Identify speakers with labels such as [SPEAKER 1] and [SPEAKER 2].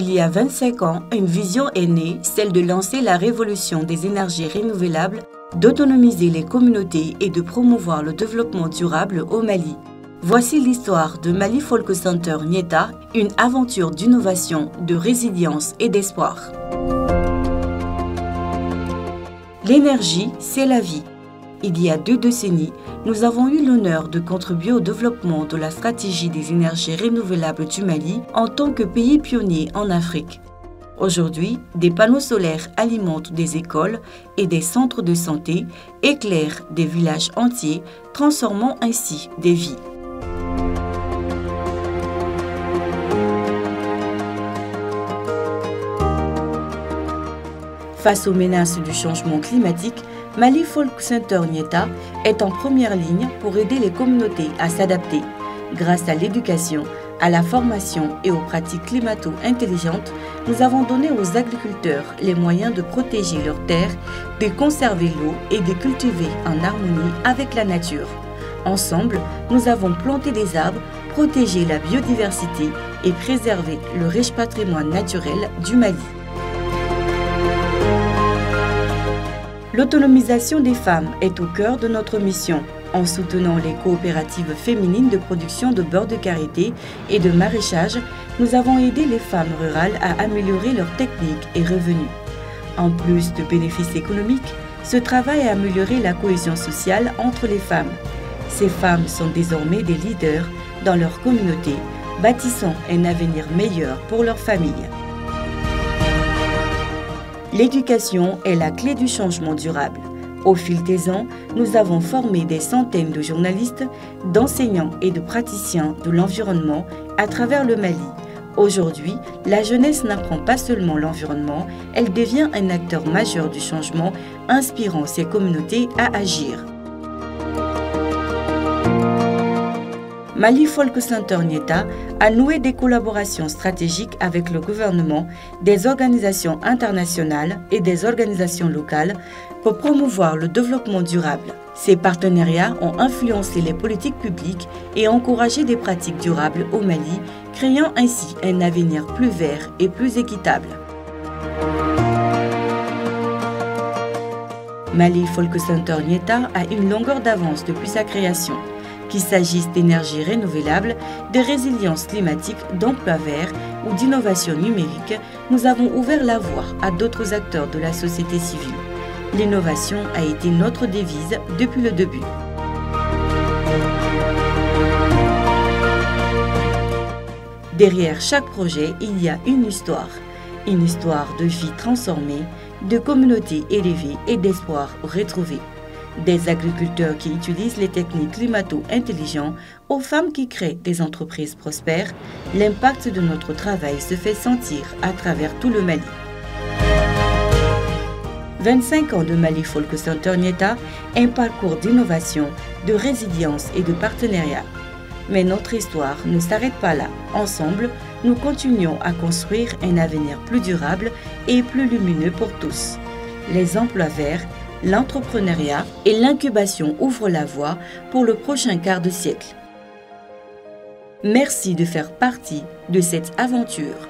[SPEAKER 1] Il y a 25 ans, une vision est née, celle de lancer la révolution des énergies renouvelables, d'autonomiser les communautés et de promouvoir le développement durable au Mali. Voici l'histoire de Mali Folk Center Nieta, une aventure d'innovation, de résilience et d'espoir. L'énergie, c'est la vie. Il y a 2 décennies, nous avons eu l'honneur de contribuer au développement de la stratégie des énergies renouvelables du Mali en tant que pays pionnier en Afrique. Aujourd'hui, des panneaux solaires alimentent des écoles et des centres de santé, éclairent des villages entiers, transformant ainsi des vies. Face aux menaces du changement climatique, Mali Folk Center Nieta est en première ligne pour aider les communautés à s'adapter. Grâce à l'éducation, à la formation et aux pratiques climato-intelligentes, nous avons donné aux agriculteurs les moyens de protéger leurs terres, de conserver l'eau et de cultiver en harmonie avec la nature. Ensemble, nous avons planté des arbres, protégé la biodiversité et préservé le riche patrimoine naturel du Mali. L'autonomisation des femmes est au cœur de notre mission. En soutenant les coopératives féminines de production de beurre de karité et de maraîchage, nous avons aidé les femmes rurales à améliorer leurs techniques et revenus. En plus de bénéfices économiques, ce travail a amélioré la cohésion sociale entre les femmes. Ces femmes sont désormais des leaders dans leur communauté, bâtissant un avenir meilleur pour leur famille. L'éducation est la clé du changement durable. Au fil des ans, nous avons formé des centaines de journalistes, d'enseignants et de praticiens de l'environnement à travers le Mali. Aujourd'hui, la jeunesse n'apprend pas seulement l'environnement, elle devient un acteur majeur du changement, inspirant ses communautés à agir. Mali Folk Center Nieta a noué des collaborations stratégiques avec le gouvernement, des organisations internationales et des organisations locales pour promouvoir le développement durable. Ces partenariats ont influencé les politiques publiques et encouragé des pratiques durables au Mali, créant ainsi un avenir plus vert et plus équitable. Mali Folk Center Nieta a une longueur d'avance depuis sa création. Qu'il s'agisse d'énergie renouvelable, de résilience climatique, d'emploi vert ou d'innovation numérique, nous avons ouvert la voie à d'autres acteurs de la société civile. L'innovation a été notre devise depuis le début. Derrière chaque projet, il y a une histoire de vie transformée, de communautés élevées et d'espoir retrouvé. Des agriculteurs qui utilisent les techniques climato-intelligentes aux femmes qui créent des entreprises prospères, l'impact de notre travail se fait sentir à travers tout le Mali. 25 ans de Mali Folk Center Nieta, un parcours d'innovation, de résilience et de partenariat. Mais notre histoire ne s'arrête pas là. Ensemble, nous continuons à construire un avenir plus durable et plus lumineux pour tous. Les emplois verts, l'entrepreneuriat et l'incubation ouvrent la voie pour le prochain quart de siècle. Merci de faire partie de cette aventure.